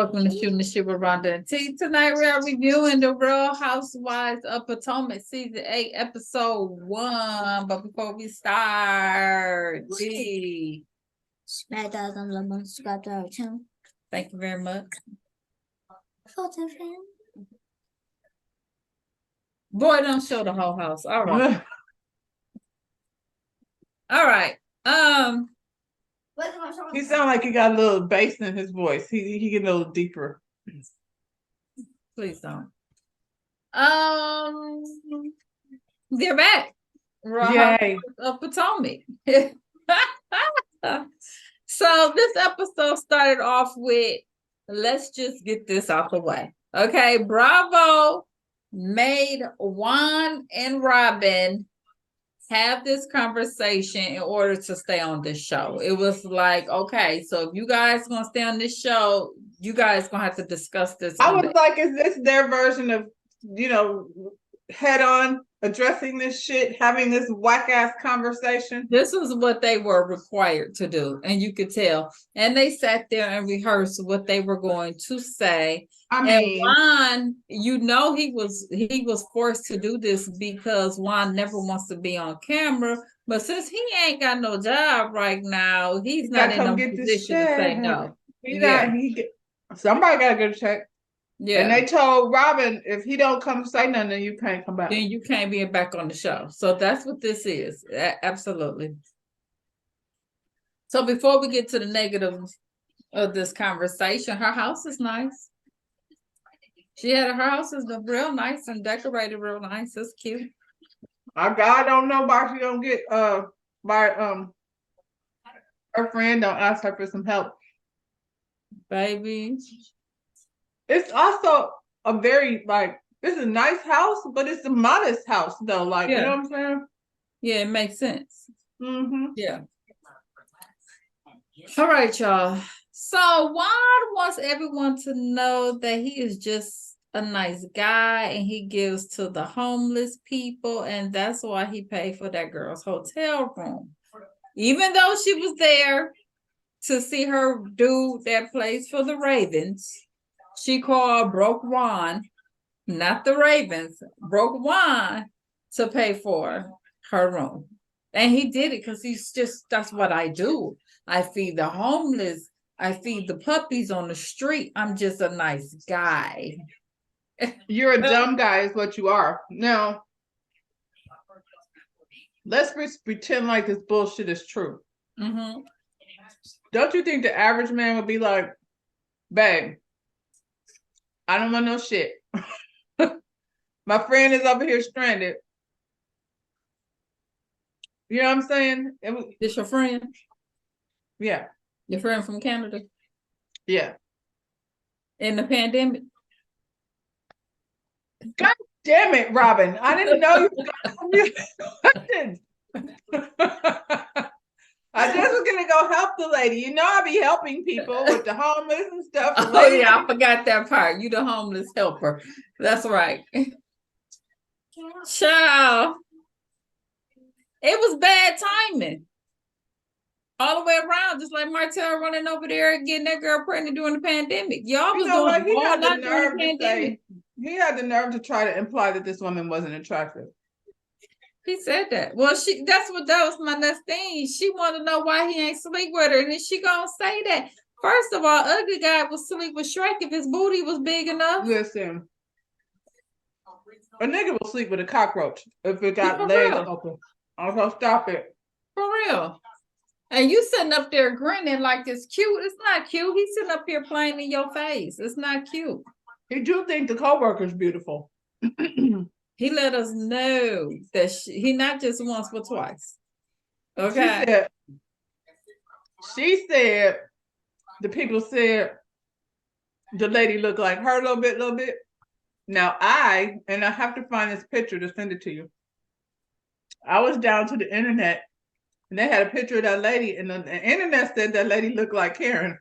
Welcome to Shooting the Shit with Rhonda and T. Tonight we are reviewing the Real Housewives of Potom, Season 8, Episode 1. But before we start, G. Thank Thank you very much. Boy, don't show the whole house. All right. All right. He sounds like he got a little bass in his voice. He get a little deeper. Please don't. They're back. Yay. Of Potomac. So this episode started off with, let's just get this out the way. Okay, Bravo made Juan and Robin have this conversation in order to stay on this show. It was like, okay, so if you guys gonna stay on this show, you guys gonna have to discuss this. I was like, is this their version of, head on addressing this shit, having this whack ass conversation? This was what they were required to do, and you could tell. And they sat there and rehearsed what they were going to say. I mean, and Juan, he was forced to do this because Juan never wants to be on camera. But since he ain't got no job right now, he's not in a position to say no. Somebody got to get a check. Yeah. And they told Robin, if he don't come say nothing, then you can't come back. Then you can't be back on the show. So that's what this is. Absolutely. So before we get to the negatives of this conversation, her house is nice. Her house is real nice and decorated real nice. It's cute. I don't know why she don't get her friend don't ask her for some help. Baby. It's also a very, it's a nice house, but it's a modest house, though. You know what I'm saying? Yeah, it makes sense. Mm-hmm. Yeah. All right, y'all. So Juan wants everyone to know that he is just a nice guy and he gives to the homeless people, and that's why he paid for that girl's hotel room. Even though she was there to see her do that place for the Ravens, she called broke Juan, not the Ravens, broke Juan to pay for her room. And he did it because that's what I do. I feed the homeless. I feed the puppies on the street. I'm just a nice guy. You're a dumb guy is what you are. Now, let's pretend like this bullshit is true. Mm-hmm. Don't you think the average man would be like, babe, I don't want no shit. My friend is over here stranded. You know what I'm saying? This your friend? Yeah. Your friend from Canada? Yeah. In the pandemic? God damn it, Robin. I didn't know you were questions. I just was gonna go help the lady. You know, I be helping people with the homeless and stuff. Oh yeah, I forgot that part. You the homeless helper. That's right. Ciao. It was bad timing. All the way around, just like Martell running over there and getting that girl pregnant during the pandemic. Y'all was doing all that during the pandemic. He had the nerve to try to imply that this woman wasn't attractive. He said that. Well, that was my next thing. She wanted to know why he ain't sleep with her. And then she gonna say that. First of all, ugly guy would sleep with Shrek if his booty was big enough. Listen. A nigga will sleep with a cockroach if it got legs open. Also, stop it. For real. And you sitting up there grinning like it's cute. It's not cute. He's sitting up here playing in your face. It's not cute. He do think the co-worker's beautiful. He let us know that he not just once but twice. Okay. She said the people said the lady looked like her a little bit. Now I have to find this picture to send it to you. I was down to the internet and they had a picture of that lady, and the internet said that lady looked like Karen.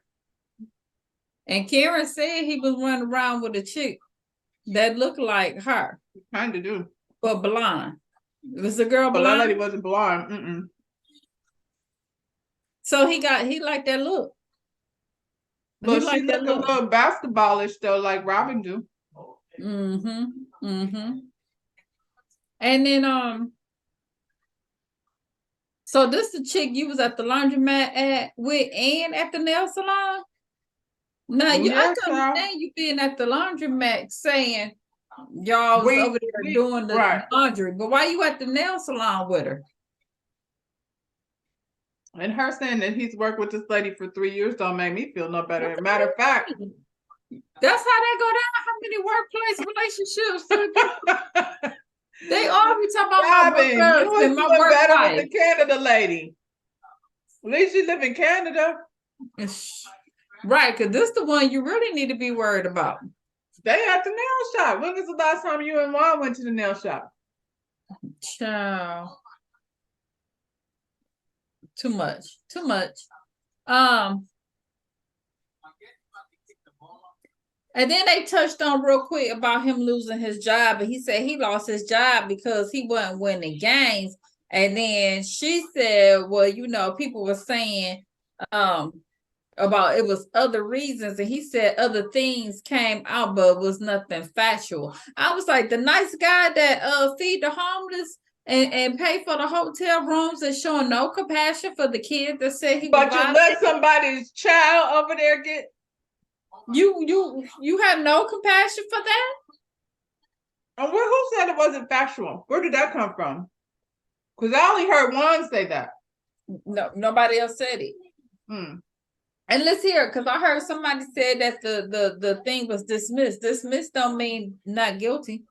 And Karen said he was running around with a chick that looked like her. Kind of do. But blonde. Was the girl blonde? But that lady wasn't blonde. Mm-mm. So he liked that look. He But she like that look a look. little basketballish though, like Robin do. Mm-hmm. Mm-hmm. And then so this the chick you was at the laundromat at with and at the nail salon? Now I Yes, can sir. understand you being at the laundromat saying y'all was over there We doing the right. laundry, but why you at the nail salon with her? And her saying that he's worked with this lady for 3 years don't make me feel no better. Matter of fact, That's how they go down. How many workplace relationships? They always talk about my work Robin, you was husband, my doing work better with wife. the Canada lady. At least you live in Canada. Right, because this is the one you really need to be worried about. They at the nail shop. When was the last time you and Juan went to the nail shop? Child. Too much. Too much. And then they touched on real quick about him losing his job, and he said he lost his job because he wasn't winning games. And then she said, well, you know, people were saying about it was other reasons, and he said other things came out, but it was nothing factual. I was like, the nice guy that feed the homeless and pay for the hotel rooms and showing no compassion for the kids that said he was But you violating. let somebody's child over there get. You have no compassion for that? And who said it wasn't factual? Where did that come from? Because I only heard Juan say that. No, nobody else said it. And let's hear it, because I heard somebody said that the thing was dismissed. Dismissed don't mean not guilty.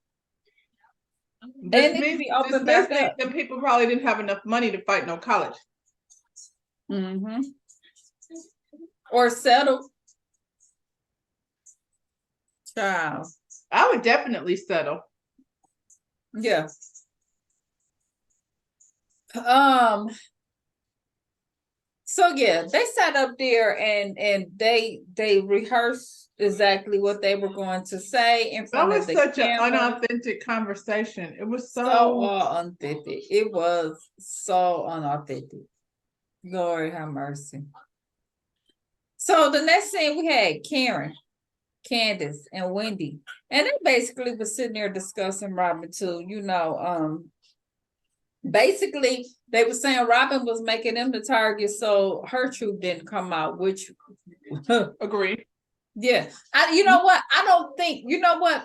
Dismissed, the people probably didn't have enough money to fight no college. Mm-hmm. Or settle. Child. I would definitely settle. Yeah. So yeah, they sat up there and they rehearsed exactly what they were going to say in front of the camera. That was such an unauthentic conversation. It was so unauthentic. It was so unauthentic. Lord have mercy. So the next thing we had Karen, Candace, and Wendy, and they basically was sitting there discussing Robin too. You know, basically they were saying Robin was making them the target, so her truth didn't come out, which agree. Yeah. You know what? I don't think, you know what?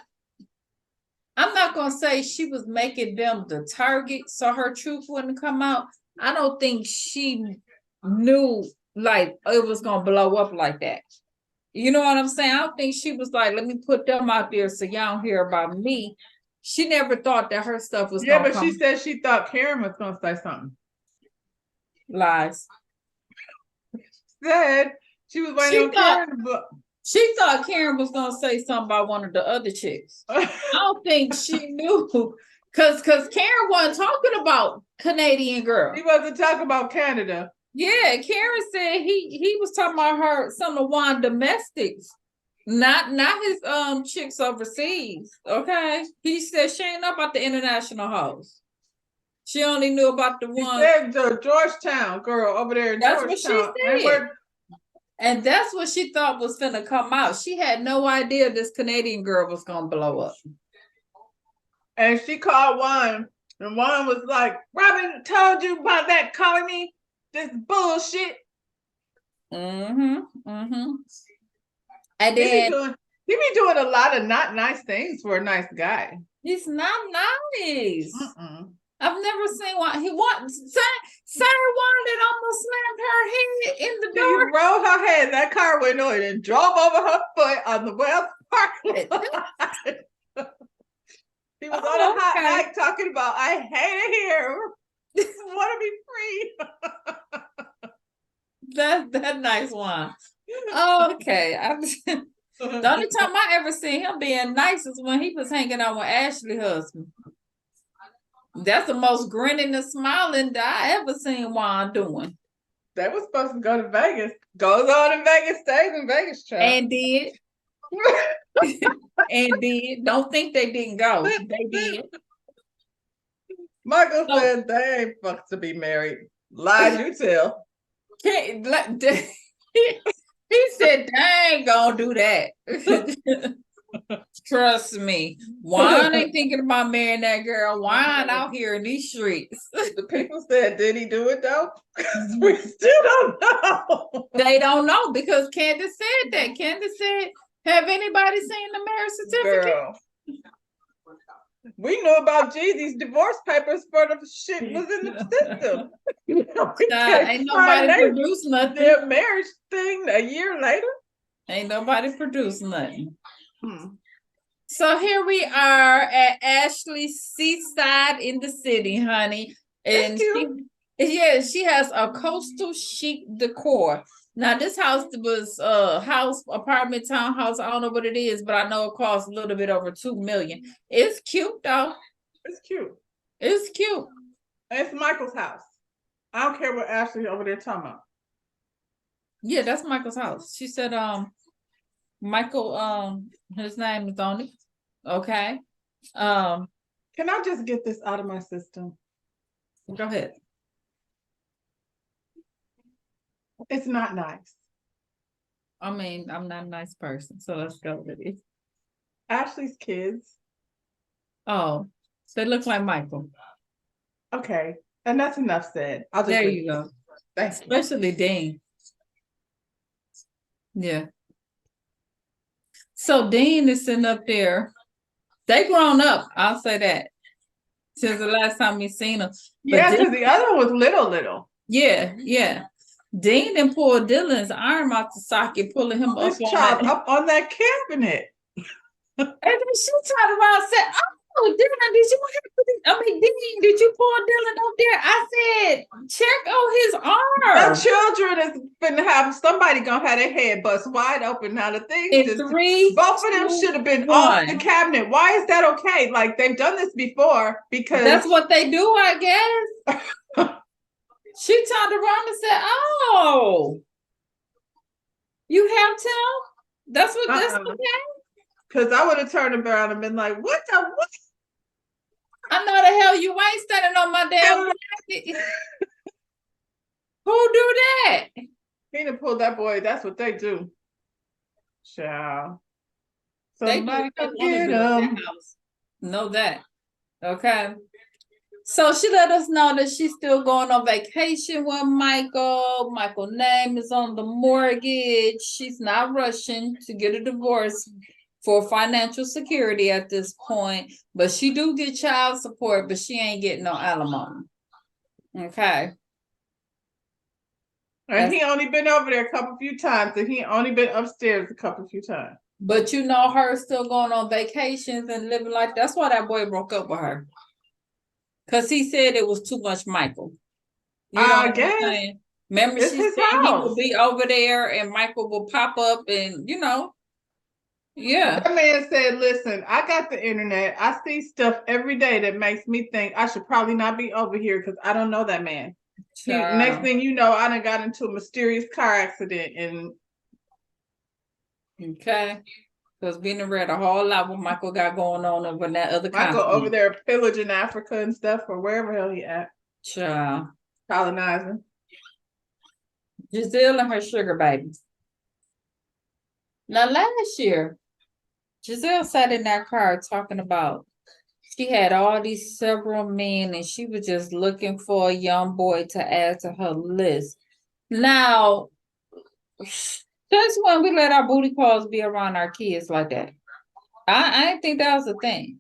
I'm not gonna say she was making them the target so her truth wouldn't come out. I don't think she knew like it was gonna blow up like that. You know what I'm saying? I don't think she was like, let me put them out there so y'all don't hear about me. She never thought that her stuff was gonna come. She said she thought Karen was gonna say something. Lies. Said she was waiting on Karen. She thought Karen was gonna say something about one of the other chicks. I don't think she knew, because Karen wasn't talking about Canadian girl. He wasn't talking about Canada. Yeah, Karen said he was talking about her, some of Juan domestics, not his chicks overseas. Okay, he said she ain't know about the international house. She only knew about the one. She said the Georgetown girl over there in Georgetown. That's what she said. And that's what she thought was gonna come out. She had no idea this Canadian girl was gonna blow up. And she called Juan, and Juan was like, Robin told you about that, calling me this bullshit. And then he be doing a lot of not nice things for a nice guy. He's not nice. I've never seen one. He Sarah wanted almost slammed her head in the door. She rolled her head. That car went on and drove over her foot on the Wells parking lot. He was on a hot mic talking about, I hate it here. I want to be free. That nice one. Okay. The only time I ever seen him being nice is when he was hanging out with Ashley's husband. That's the most grinning and smiling that I ever seen Juan doing. They was supposed to go to Vegas. Goes on in Vegas, stays in Vegas, child. And did. And did. Don't think they didn't go. They did. Michael said they ain't fucked to be married. Lies you tell. He He said, "They ain't gonna do that." Trust me. Juan ain't thinking about marrying that girl. Juan out here in these streets. The people said, did he do it though? We still don't know. They don't know because Candace said that. Candace said, "Have anybody seen the marriage certificate?" Girl. We knew about Jeezy's divorce papers for the shit was in the system. Ain't nobody produced nothing. Their marriage thing a year later. Ain't nobody produced nothing. So here we are at Ashley's seaside in the city, honey. And she has a coastal chic decor. Now this house was apartment, townhouse. I don't know what it is, but I know it costs a little bit over $2 million. It's cute though. It's cute. It's cute. It's Michael's house. I don't care what Ashley over there talking about. Yeah, that's Michael's house. She said, Michael, his name is on it. Okay. Can I just get this out of my system? Go ahead. It's not nice. I mean, I'm not a nice person, so let's go with it. Ashley's kids. Oh, they look like Michael. Okay, and that's enough said. There you go. Thanks. Especially Dean. Yeah. So Dean is sitting up there. They grown up, I'll say that. Since the last time we seen them. Yeah, because the other was little. Yeah. Dean and pulled Dylan's arm out the socket, pulling him up on that cabinet. And then she turned around and said, "Oh, Dylan, Dean, did you pull Dylan up there?" I said, "Check on his arm." The children is gonna have somebody gonna have their head bust wide open. Now the thing is, both of them should have been off the cabinet. Why is that okay? Like they've done this before because that's what they do, I guess. She turned around and said, "Oh, you have Tim? That's okay." Because I would have turned around and been like, what? I know the hell you ain't standing on my damn blanket. Who do that? He done pulled that boy. That's what they do. Child. Somebody come get him. Know that. Okay. So she let us know that she's still going on vacation with Michael. Michael's name is on the mortgage. She's not rushing to get a divorce for financial security at this point, but she do get child support, but she ain't getting no alimony. Okay. And he only been over there a few times, and he only been upstairs a few times. But you know her still going on vacations and living like that's why that boy broke up with her. Because he said it was too much Michael. You know I guess. Remember she said he would be over there and Michael will pop up and yeah. That man said, listen, I got the internet. I see stuff every day that makes me think I should probably not be over here because I don't know that man. Next thing you know, I done got into a mysterious car accident and okay. Because we done read a whole lot what Michael got going on over in that other Michael over there pillaging Africa and stuff or wherever hell he at. Child. Colonizing. Giselle and her sugar babies. Now last year, Giselle sat in that car talking about she had all these several men and she was just looking for a young boy to add to her list. Now, that's when we let our booty calls be around our kids like that. I didn't think that was a thing.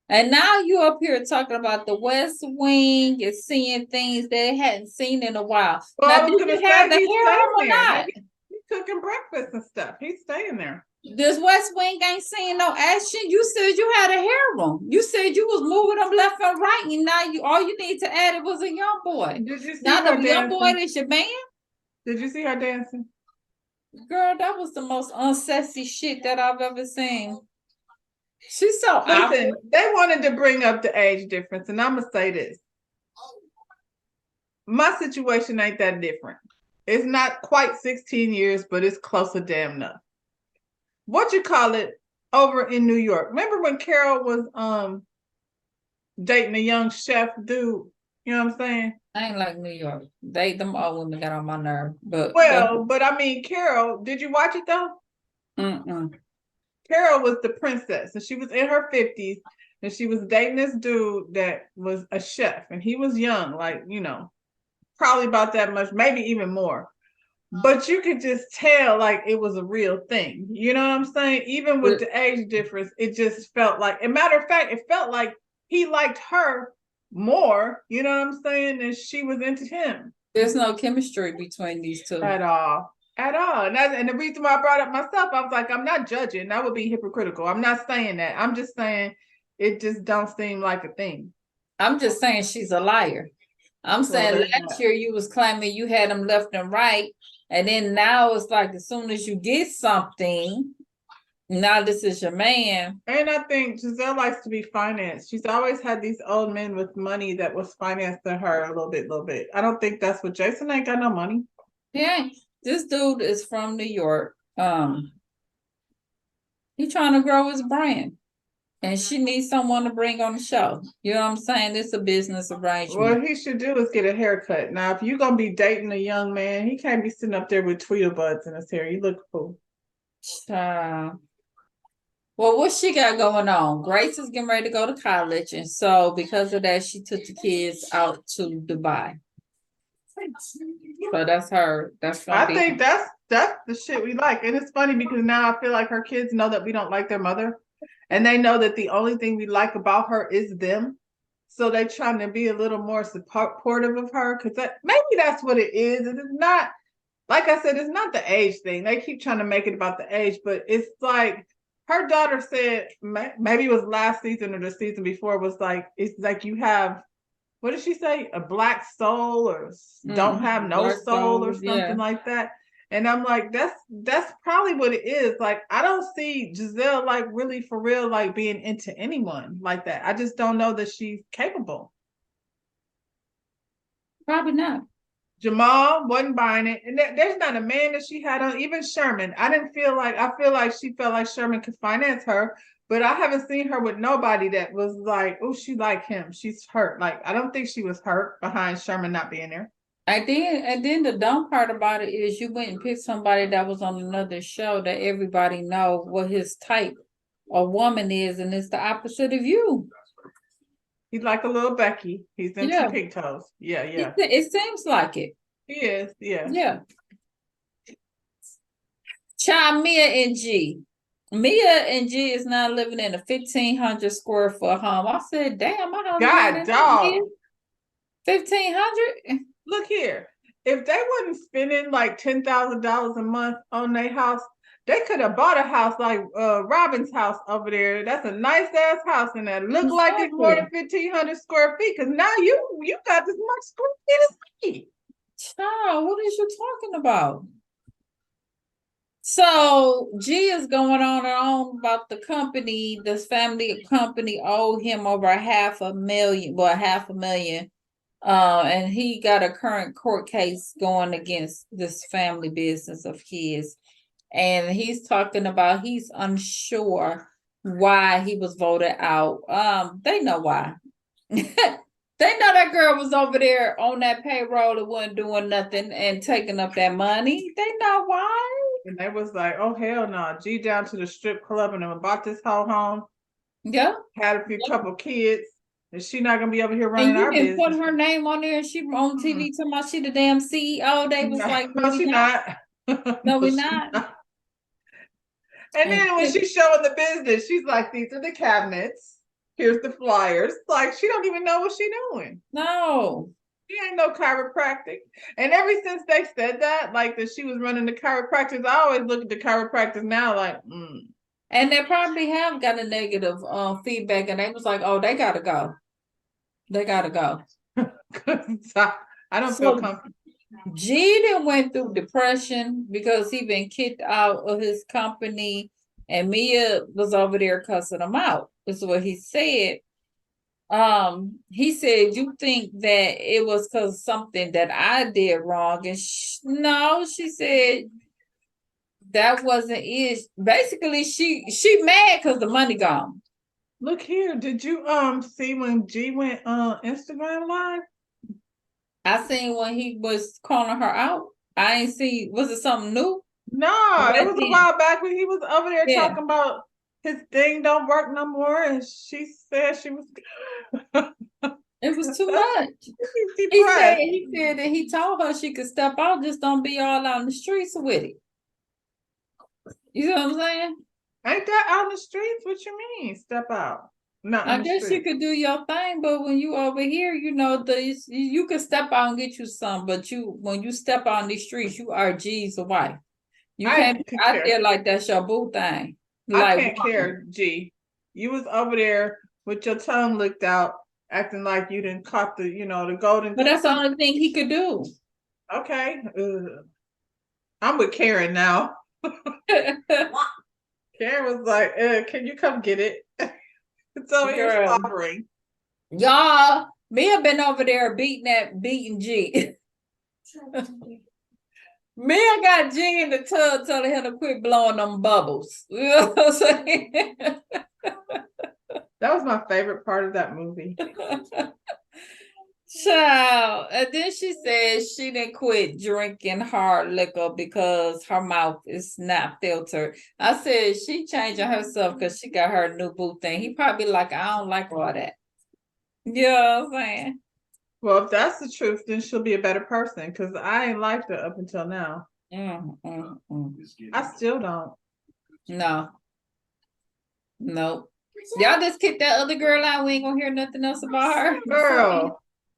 And now you up here talking about the West Wing and seeing things they hadn't seen in a while. Well, now, did you have the hair or not? He's cooking breakfast and stuff. He's staying there. This West Wing ain't seeing no action. You said you had a hair room. You said you was moving them left and right, and now all you need to add it was a young boy. Did you see now her the dancing? young boy is your man? Did you see her dancing? Girl, that was the most unsassy shit that I've ever seen. She's so Listen, they wanted to bring up the age difference, and I'm gonna say this. My situation ain't that different. It's not quite 16 years, but it's close to damn enough. What you call it over in New York? Remember when Carol was dating a young chef dude? You know what I'm saying? I ain't like New York. Them old women got on my nerve. But Well, but I mean, Carol, did you watch it though? mm-mm. Carol was the princess, and she was in her 50s, and she was dating this dude that was a chef, and he was young, like, probably about that much, maybe even more. But you could just tell like it was a real thing. You know what I'm saying? Even with the age difference, it just felt like, a matter of fact, it felt like he liked her more, you know what I'm saying, than she was into him. There's no chemistry between these two. At all. At all. And the reason why I brought up myself, I was like, I'm not judging. That would be hypocritical. I'm not saying that. I'm just saying it just don't seem like a thing. I'm just saying she's a liar. I'm saying last year you was claiming you had them left and right, and then now it's like as soon as you get something, now this is your man. And I think Giselle likes to be financed. She's always had these old men with money that was financed to her a little bit. I don't think that's what Jason ain't got no money. Yeah, this dude is from New York. He trying to grow his brand. And she needs someone to bring on the show. You know what I'm saying? It's a business arrangement. What he should do is get a haircut. Now, if you're going to be dating a young man, he can't be sitting up there with Tweedlebuds in his hair. You look fool. Well, what she got going on? Grace is getting ready to go to college. And so because of that, she took the kids out to Dubai. So that's her. I think that's the shit we like. And it's funny because now I feel like her kids know that we don't like their mother. And they know that the only thing we like about her is them. So they're trying to be a little more supportive of her, because maybe that's what it is. It is not, like I said, it's not the age thing. They keep trying to make it about the age, but it's like her daughter said, maybe it was last season or the season before, was like, it's like you have, what did she say? A black soul, or don't have no soul, or something like that. And I'm like, that's probably what it is. Like, I don't see Giselle like really for real, like being into anyone like that. I just don't know that she's capable. Probably not. Jamal wasn't buying it. And there's not a man that she had on, even Sherman. I feel like she felt like Sherman could finance her, but I haven't seen her with nobody that was like, oh, she like him. She's hurt. Like, I don't think she was hurt behind Sherman not being there. And then the dumb part about it is you went and picked somebody that was on another show that everybody know what his type of woman is, and it's the opposite of you. He's like a little Becky. He's into pigtails. Yeah. It seems like it. He is, yeah. Yeah. Child, Mia and G. Mia and G is now living in a 1,500 square foot home. I said, damn, my house. God, dog. 1,500? Look here. If they wasn't spending like $10,000 a month on their house, they could have bought a house like Robin's house over there. That's a nice ass house, and that look like it's more than 1,500 square feet. Because now you got this much square feet as me. Child, what is you talking about? So G is going on about the company. This family company owed him over $500,000. And he got a current court case going against this family business of his. And he's talking about he's unsure why he was voted out. They know why. They know that girl was over there on that payroll and wasn't doing nothing and taking up that money. They know why. And they was like, oh, hell no. G down to the strip club and bought this whole home. Yeah. Had a few couple kids. And she not going to be over here running our business. And put her name on there and she on TV talking about she the damn CEO. They was like, no, she not. No, we're not. And then when she's showing the business, she's like, these are the cabinets. Here's the flyers. Like, she don't even know what she's doing. No. She ain't no chiropractic. And ever since they said that, like that she was running the chiropractors, I always look at the chiropractors now like, And they probably have got a negative feedback, and they was like, oh, they gotta go. They gotta go. I don't feel comfortable. G done went through depression because he been kicked out of his company, and Mia was over there cussing him out. That's what he said. He said, you think that it was because something that I did wrong? And no, she said that wasn't it. Basically, she mad because the money gone. Look here, did you see when G went Instagram live? I seen when he was calling her out. I ain't see. Was it something new? No, it was a while back when he was over there talking about his thing don't work no more, and she said she was. It was too much. He said that he told her she could step out, just don't be all out in the streets with it. You know what I'm saying? Ain't that out in the streets? What you mean, step out? Not I guess you could do your thing, but when you over here, you know, you could step out and get you some, but when you step out in these streets, you are G's wife. You can't be out there like that's your boo thing. I can't care, G. You was over there with your tongue licked out, acting like you didn't caught the golden. But that's the only thing he could do. Okay. I'm with Karen now. Karen was like, can you come get it? It's over here slobbering. Y'all, Mia been over there beating G. Mia got G in the tub telling him to quit blowing them bubbles. You know what I'm saying? That was my favorite part of that movie. Child. And then she said she didn't quit drinking hard liquor because her mouth is not filtered. I said she changing herself because she got her new boo thing. He probably like, I don't like all that. You know what I'm saying? Well, if that's the truth, then she'll be a better person because I ain't liked her up until now. I still don't. No. Nope. Y'all just kicked that other girl out. We ain't gonna hear nothing else about her.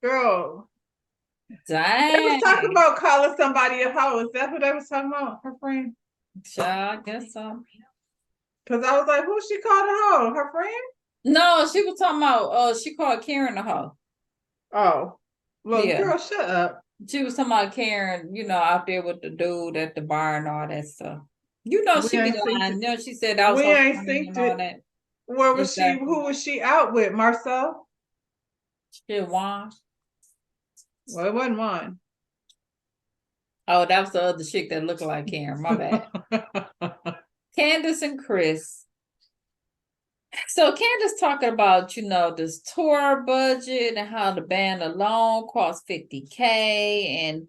Girl. Dang. They was talking about calling somebody a hoe. Is that what they was talking about? Her friend? I guess so. Because I was like, who she called a hoe? Her friend? No, she was talking about she called Karen a hoe. Oh. Well, girl, shut up. She was talking about Karen, out there with the dude at the bar and all that stuff. You know, she be lying. She said that was we ain't synced it. That. Where was she? Who was she out with? Marcel? Shit, Juan. Well, it wasn't Juan. Oh, that was the other chick that looked like Karen. My bad. Candace and Chris. So Candace talking about, this tour budget and how the band alone cost $50K and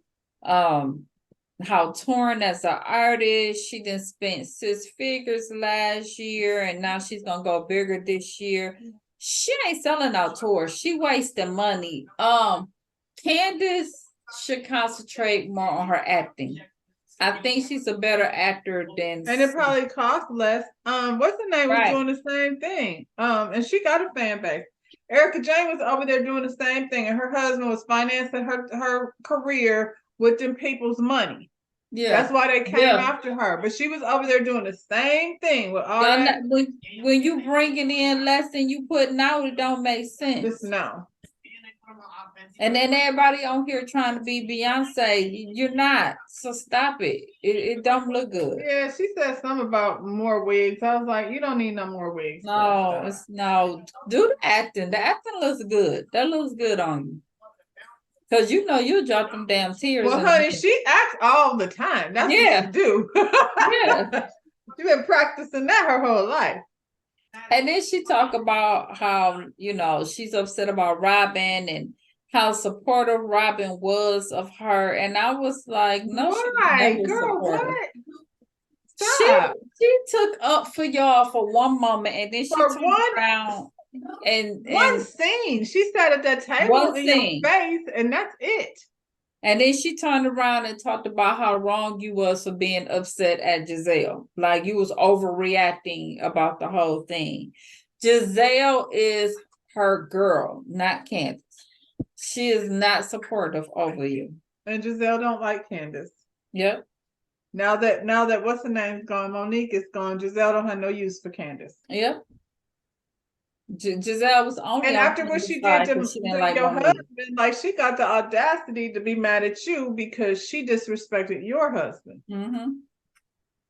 how touring as an artist, she done spent 6 figures last year and now she's gonna go bigger this year. She ain't selling out tours. She wasting money. Candace should concentrate more on her acting. I think she's a better actor than. And it probably costs less. What's the name was doing the same thing. And she got a fan base. Erica Jane was over there doing the same thing, and her husband was financing her career with them people's money. Yeah, that's why they came after her. But she was over there doing the same thing with all that. When you bringing in less than you putting out, it don't make sense. Just no. And then everybody on here trying to be Beyonce, you're not. So stop it. It don't look good. Yeah, she said something about more wigs. I was like, you don't need no more wigs. No. Do the acting. The acting looks good. That looks good on you. Because you drop them damn tears. Well, honey, she acts all the time. That's what she do. She's been practicing that her whole life. And then she talked about how, she's upset about Robin and how supportive Robin was of her. And I was like, no, why? Girl, what? Stop. She took up for y'all for one moment and then she turned around and one scene. She sat at that table in your face and that's it. And then she turned around and talked about how wrong you was for being upset at Giselle. Like you was overreacting about the whole thing. Giselle is her girl, not Candace. She is not supportive over you. And Giselle don't like Candace. Yep. Now that what's the name's gone, Monique is gone. Giselle don't have no use for Candace. Yep. Giselle was only. And after what she did to your husband, like she got the audacity to be mad at you because she disrespected your husband. Mm-hmm.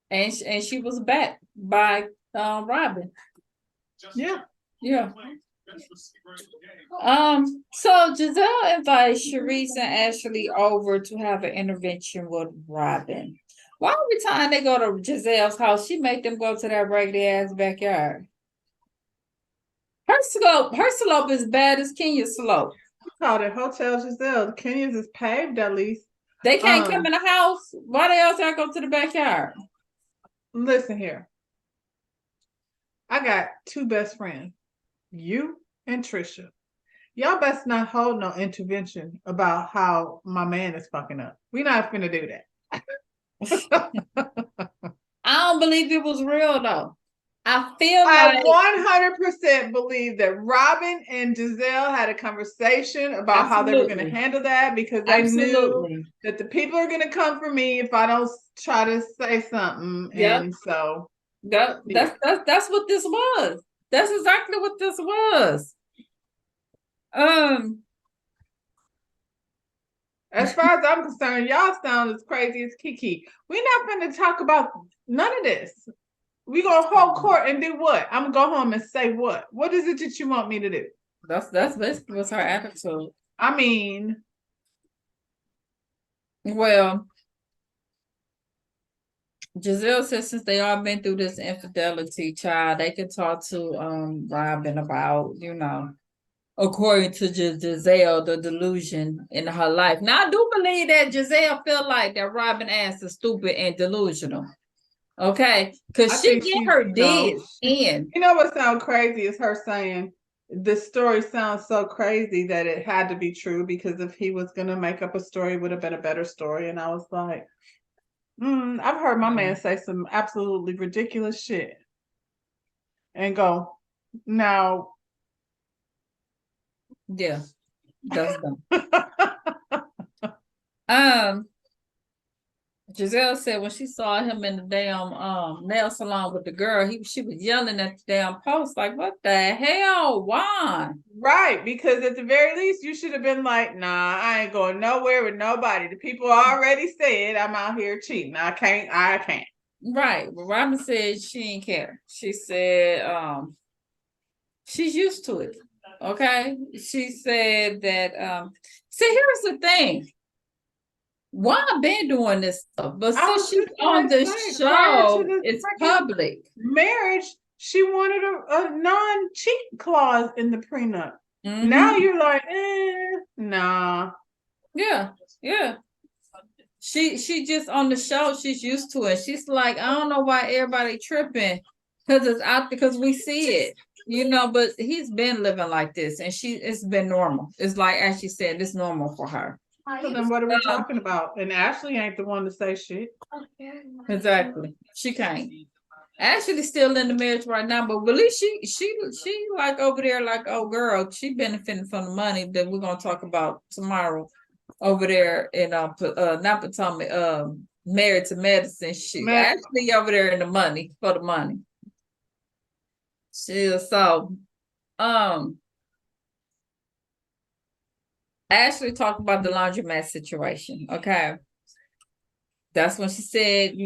And she was backed by Robin. Yeah. Yeah. So Giselle invites Sharice and Ashley over to have an intervention with Robin. Why every time they go to Giselle's house, she make them go to that raggedy ass backyard? Her slope is bad as Kenya's slope. called it Hotel Giselle. The Kenyans is paved at least. They can't come in the house. Why the else I go to the backyard? Listen here. I got two best friends, you and Trisha. Y'all best not hold no intervention about how my man is fucking up. We not finna do that. I don't believe it was real though. I feel I 100% believe that Robin and Giselle had a conversation about how they were going to handle that because they knew that the people are going to come for me if I don't try to say something. Yep. And so that's what this was. That's exactly what this was. As far as I'm concerned, y'all sound as crazy as Kiki. We're not going to talk about none of this. We gonna hold court and do what? I'm gonna go home and say what? What is it that you want me to do? That's basically what's her attitude. I mean, well, Giselle says since they all been through this infidelity, child, they can talk to Robin about, according to Giselle, the delusion in her life. Now I do believe that Giselle feel like that Robin ass is stupid and delusional. Okay, because she get her dead in. You know what sounds crazy is her saying the story sounds so crazy that it had to be true because if he was gonna make up a story, it would have been a better story. And I was like, I've heard my man say some absolutely ridiculous shit and go, now. Yeah, that's dumb. Giselle said when she saw him in the damn nail salon with the girl, she was yelling at the damn post like, "What the hell? Why?" Right, because at the very least you should have been like, "Nah, I ain't going nowhere with nobody. The people already said I'm out here cheating. I can't." Right, but Robin said she didn't care. She said she's used to it. Okay, she said that. See, here's the thing. Why I've been doing this stuff, but since she's on the show, it's public marriage. She wanted a non-cheat clause in the prenup. Now you're like, nah. Yeah. She just on the show. She's used to it. She's like, I don't know why everybody tripping because it's out because we see it, But he's been living like this, and it's been normal. It's like as she said, it's normal for her. So then what are we talking about? And Ashley ain't the one to say shit. Exactly. She can't. Ashley's still in the marriage right now, but at least she like over there like, oh girl, she benefiting from the money that we're gonna talk about tomorrow over there in not Potomac, Married to Medicine. She Ashley over there in the money for the money. Ashley talked about the laundromat situation. Okay. That's when she said,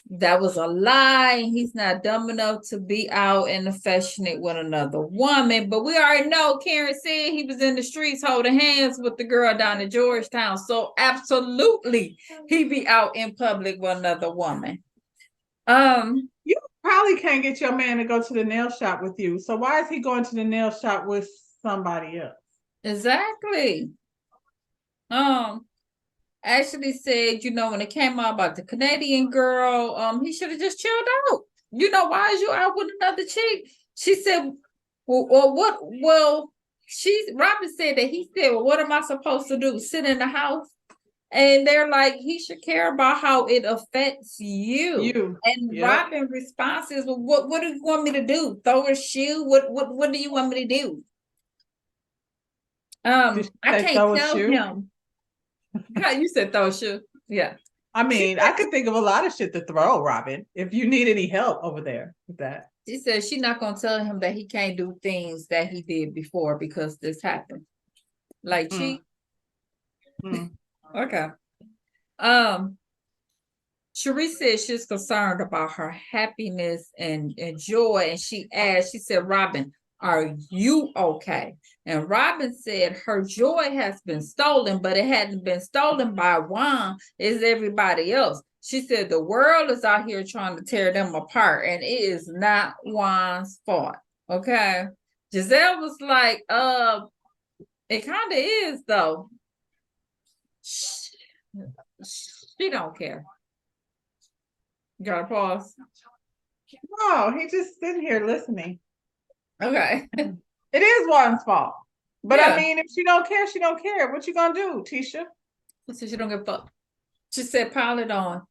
that was a lie. He's not dumb enough to be out and affectionate with another woman. But we already know Karen said he was in the streets holding hands with the girl down in Georgetown. So absolutely he be out in public with another woman. You probably can't get your man to go to the nail shop with you. So why is he going to the nail shop with somebody else? Exactly. Ashley said, when it came out about the Canadian girl, he should have just chilled out. Why is you out with another chick? She said, what? Well, Robin said that he said, well, what am I supposed to do? Sit in the house? And they're like, he should care about how it affects you. And Robin's response is, well, what do you want me to do? Throw a shoe? What do you want me to do? I can't tell him. You said throw a shoe. Yeah. I mean, I could think of a lot of shit to throw, Robin, if you need any help over there with that. She said she's not going to tell him that he can't do things that he did before because this happened. Like cheat. Okay. Cherie said she's concerned about her happiness and joy. And she said, Robin, are you okay? And Robin said her joy has been stolen, but it hadn't been stolen by Juan, it's everybody else. She said the world is out here trying to tear them apart, and it is not Juan's fault. Okay. Giselle was like, It kind of is, though. She don't care. Gotta pause. No, he just sitting here listening. Okay. It is Juan's fault. But Yeah. I mean, if she don't care, she don't care. What you gonna do, Tisha? So she don't give a fuck. She said, pile it on.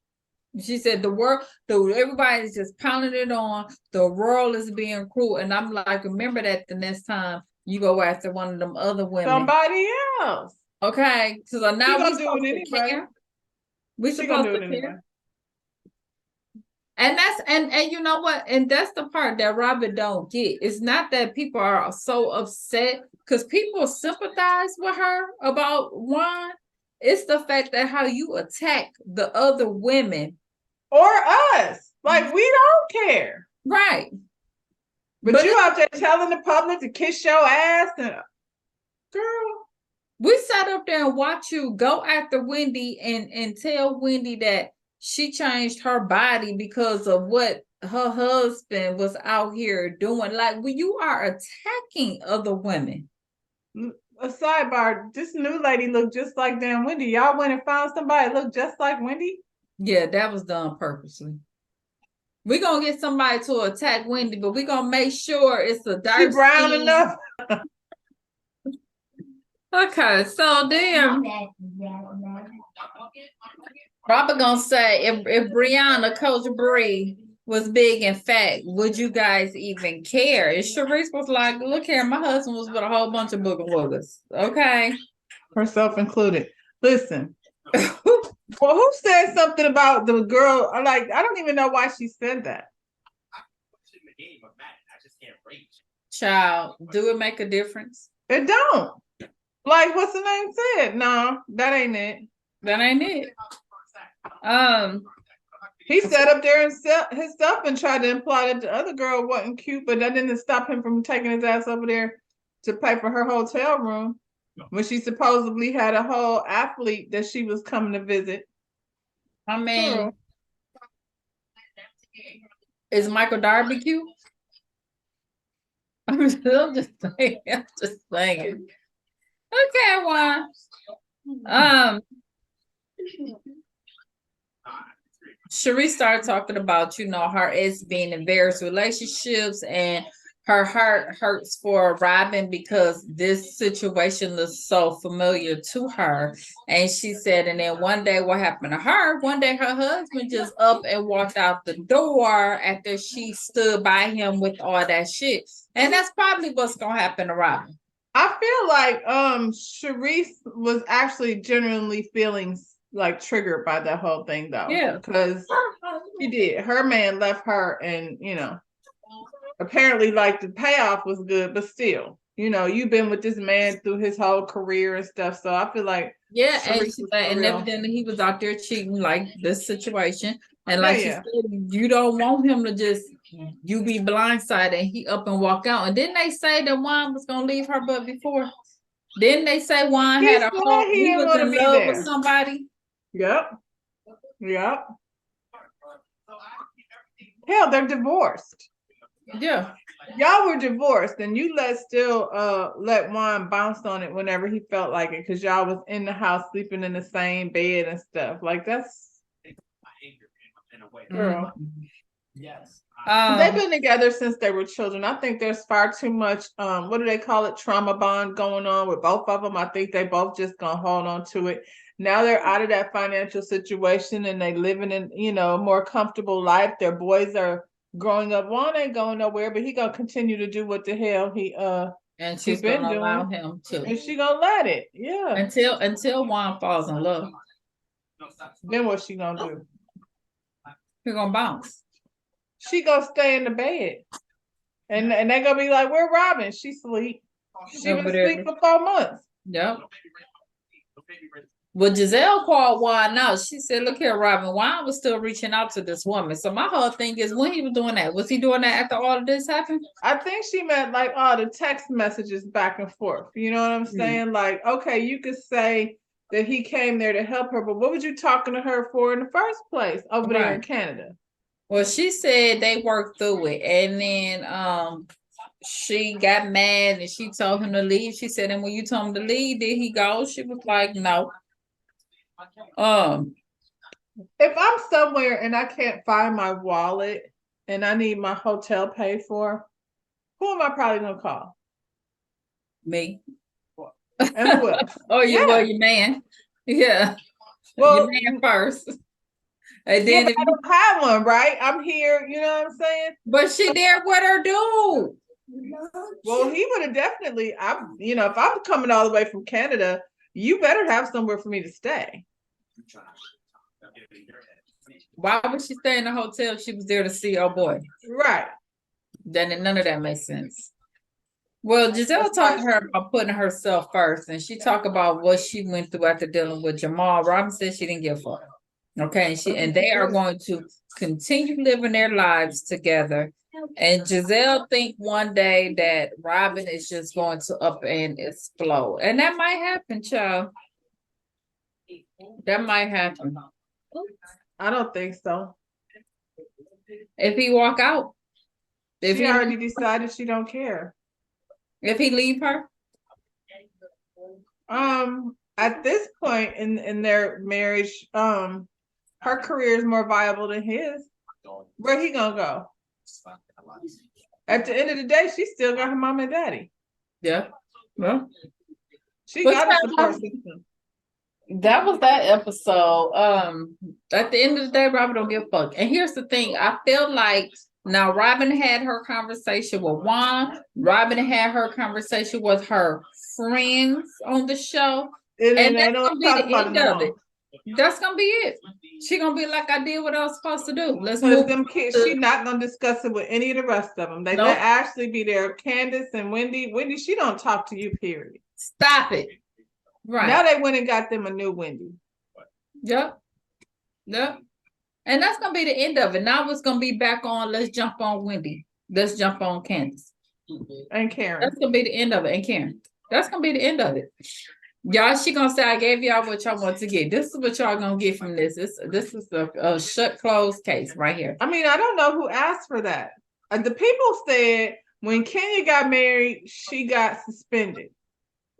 She said the world, everybody's just pounding it on. The world is being cruel. And I'm like, remember that the next time you go after one of them other women. Somebody else. Okay. So now we supposed to care. We supposed to care. And that's and you know what? And that's the part that Robert don't get. It's not that people are so upset because people sympathize with her about Juan. It's the fact that how you attack the other women or us. Like we don't care. Right. But you out there telling the public to kiss your ass and girl. We sat up there and watched you go after Wendy and tell Wendy that she changed her body because of what her husband was out here doing. Like, when you are attacking other women. A sidebar, this new lady looked just like damn Wendy. Y'all went and found somebody that looked just like Wendy? Yeah, that was done purposely. We're going to get somebody to attack Wendy, but we're going to make sure it's a dark She brown enough. Okay, so then Robert gonna say if Brianna, Coach Bree, was big and fat, would you guys even care? And Sharice was like, look here, my husband was with a whole bunch of booger woogers. Okay. Herself included. Listen. Well, who said something about the girl? Like, I don't even know why she said that. Child, do it make a difference? It don't. Like, what's the name said? No, that ain't it. That ain't it. He sat up there and set his stuff and tried to imply that the other girl wasn't cute, but that didn't stop him from taking his ass over there to pay for her hotel room when she supposedly had a whole athlete that she was coming to visit. I mean, is Michael Darby cute? I'm still just saying. I'm just saying. Okay, Juan. Cherie started talking about, you know, her ex being in various relationships and her heart hurts for Robin because this situation looks so familiar to her. And she said, and then one day what happened to her, one day her husband just up and walked out the door after she stood by him with all that shit. And that's probably what's going to happen to Robin. I feel like Sharice was actually genuinely feeling like triggered by that whole thing though. Yeah. Because she did. Her man left her and, you know, apparently like the payoff was good, but still, you know, you've been with this man through his whole career and stuff. So I feel like and evidently he was out there cheating like this situation. And like she said, you don't want him to just you be blindsided and he up and walk out. And didn't they say that Juan was gonna leave her but before? Didn't they say Juan had a whole he was in love with somebody? Yep. Hell, they're divorced. Yeah. Y'all were divorced and you let Juan bounce on it whenever he felt like it because y'all was in the house sleeping in the same bed and stuff. Like that's girl. Yes. They've been together since they were children. I think there's far too much what do they call it, trauma bond going on with both of them. I think they both just gonna hold on to it. Now they're out of that financial situation and they living in, you know, a more comfortable life. Their boys are growing up. Juan ain't going nowhere, but he gonna continue to do what the hell he and she's gonna allow him to. And she gonna let it. Yeah. Until Juan falls in love. Then what's she gonna do? He gonna bounce. She gonna stay in the bed. And they gonna be like, where Robin? She sleep. She been asleep for 4 months. Yep. Well, Giselle called Juan out. She said, look here, Robin, Juan was still reaching out to this woman. So my whole thing is when he was doing that, was he doing that after all of this happened? I think she meant like all the text messages back and forth. You know what I'm saying? Like, okay, you could say that he came there to help her, but what was you talking to her for in the first place over there in Canada? Well, she said they worked through it. And then she got mad and she told him to leave. She said, and when you told him to leave, did he go? She was like, no. If I'm somewhere and I can't find my wallet and I need my hotel paid for, who am I probably gonna call? Me. And who else? Oh, Yeah. well, your man. Yeah. Well, your man first. And yeah, then but I don't have one, right? I'm here, you know what I'm saying? but she there with her dude. Well, he would have definitely, if I'm coming all the way from Canada, you better have somewhere for me to stay. Why would she stay in the hotel if she was there to see her boy? Right. Then none of that makes sense. Well, Giselle talked to her about putting herself first, and she talked about what she went through after dealing with Jamal. Robin said she didn't give a fuck. Okay, and they are going to continue living their lives together. And Giselle think one day that Robin is just going to up and explode, and that might happen, child. That might happen. I don't think so. If he walk out, if she he already decided she don't care. If he leave her, at this point in their marriage, her career is more viable than his. Where he gonna go? At the end of the day, she still got her mom and daddy. Yeah. Well, she got a support system. That was that episode. At the end of the day, Robin don't give a fuck. And here's the thing: I feel like now Robin had her conversation with Juan. Robin had her conversation with her friends on the show, and that's gonna be the end of it. That's gonna be it. She gonna be like, I did what I was supposed to do. Let's move. Them kids, she not gonna discuss it with any of the rest of them. They let Ashley be there. Candace and Wendy. Wendy, she don't talk to you. Period. Stop it. Right. Now they went and got them a new Wendy. Yep. Yep. And that's gonna be the end of it. Now it's gonna be back on. Let's jump on Wendy. Let's jump on Candace. And Karen. That's gonna be the end of it. And Karen. That's gonna be the end of it. Y'all, she gonna say, I gave y'all what y'all want to get. This is what y'all gonna get from this. This is a shut closed case right here. I mean, I don't know who asked for that. The people said when Kenya got married, she got suspended.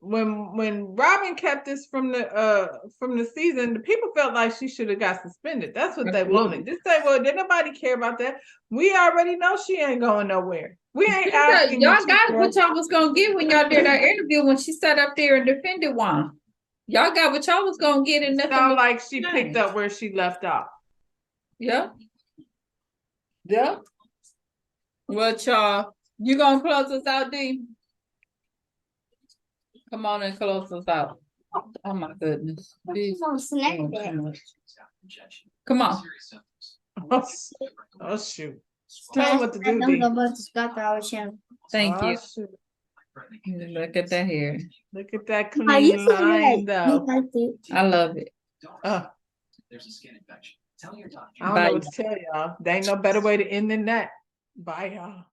When Robin kept this from the season, the people felt like she should have got suspended. That's what they wanted. Just say, well, did nobody care about that? We already know she ain't going nowhere. We ain't asking. Y'all got what y'all was gonna get when y'all did our interview when she sat up there and defended Juan. Y'all got what y'all was gonna get, and nothing. Sound like she picked up where she left off. Yeah. Yeah. Well, y'all, you gonna close us out, D? Come on and close us out. Oh my goodness. Come on. Oh shoot. Tell me what to do. Thank you. Look at that hair. Look at that clean line though. I love it. There's a skin infection. Tell your doctor. I don't know what to tell y'all. There ain't no better way to end than that. Bye, y'all.